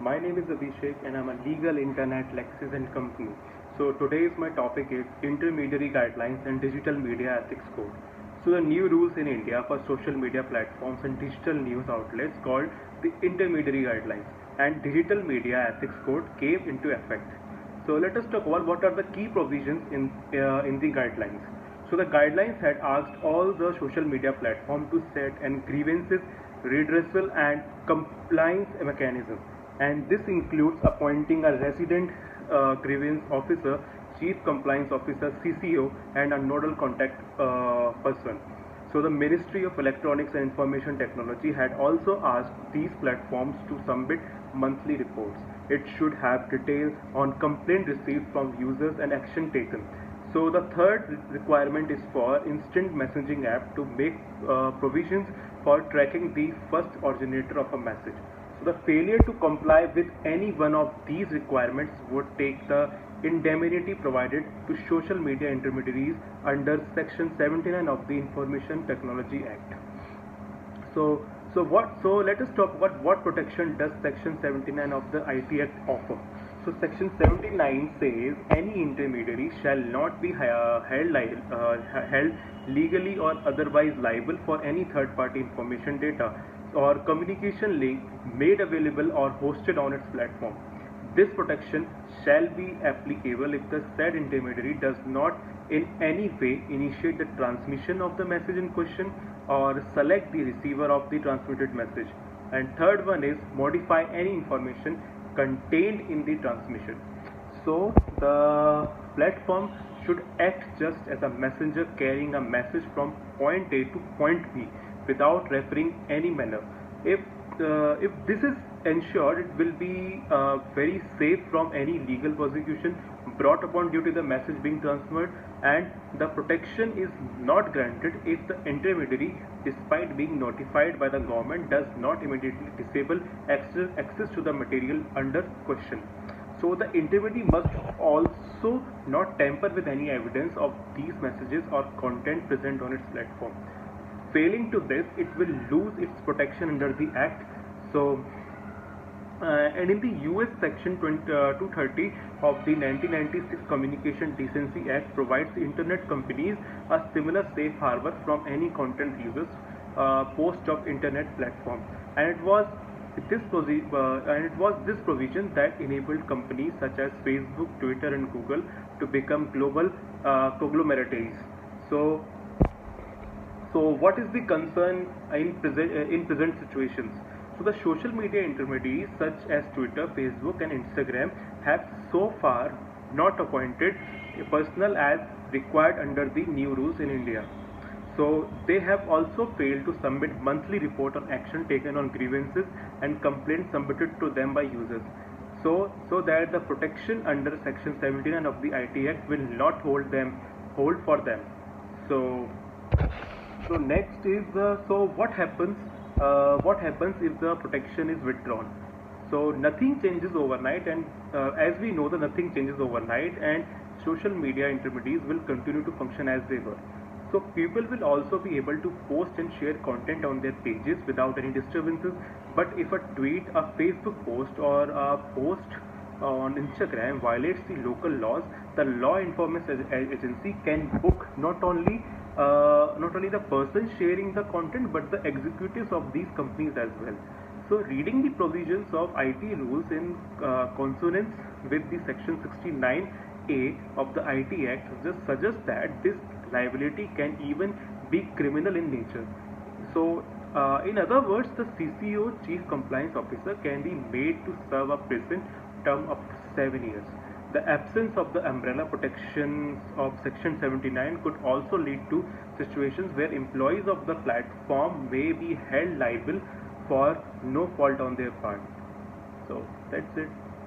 My name is Abhishek and I'm a legal intern at Lexis and Company. So today's my topic is intermediary guidelines and digital media ethics code. So the new rules in India for social media platforms and digital news outlets called the intermediary guidelines and digital media ethics code came into effect. So let us talk about what are the key provisions in the guidelines. So the guidelines had asked all the social media platforms to set and grievances, redressal and compliance mechanism, and this includes appointing a resident grievance officer, chief compliance officer (CCO), and a nodal contact person. So the Ministry of Electronics and Information Technology had also asked these platforms to submit monthly reports. It should have detail on complaint received from users and action taken. So the third requirement is for instant messaging app to make provisions for tracking the first originator of a message. So the failure to comply with any one of these requirements would take the indemnity provided to social media intermediaries under Section 79 of the Information Technology Act. So let us talk about what protection does Section 79 of the IT Act offer. So Section 79 says any intermediary shall not be held legally or otherwise liable for any third-party information data or communication link made available or hosted on its platform. This protection shall be applicable if the said intermediary does not in any way initiate the transmission of the message in question or select the receiver of the transmitted message. And third one is modify any information contained in the transmission. So the platform should act just as a messenger carrying a message from point A to point B without referring any manner. If this is ensured, it will be very safe from any legal prosecution brought upon due to the message being transferred, and the protection is not granted if the intermediary, despite being notified by the government, does not immediately disable access to the material under question. So the intermediary must also not tamper with any evidence of these messages or content present on its platform. Failing to this, it will lose its protection under the Act. So, and in the US Section 230 of the 1996 Communication Decency Act provides internet companies a similar safe harbor from any content users post of internet platforms, and it was this provision that enabled companies such as Facebook, Twitter, and Google to become global conglomerates. So, what is the concern in present situations? So the social media intermediaries such as Twitter, Facebook, and Instagram have so far not appointed a personnel as required under the new rules in India. So they have also failed to submit monthly report on action taken on grievances and complaints submitted to them by users. So that the protection under Section 79 of the IT Act will not hold for them. So next is what happens? What happens if the protection is withdrawn? So nothing changes overnight, and as we know, that nothing changes overnight, and social media intermediaries will continue to function as they were. So people will also be able to post and share content on their pages without any disturbances. But if a tweet, a Facebook post, or a post on Instagram violates the local laws, the law enforcement agency can book not only the person sharing the content but the executives of these companies as well. So reading the provisions of IT rules in consonance with the Section 69A of the IT Act just suggests that this liability can even be criminal in nature. So in other words, the CCO, Chief Compliance Officer, can be made to serve a prison term of 7 years. The absence of the umbrella protections of Section 79 could also lead to situations where employees of the platform may be held liable for no fault on their part. So that's it.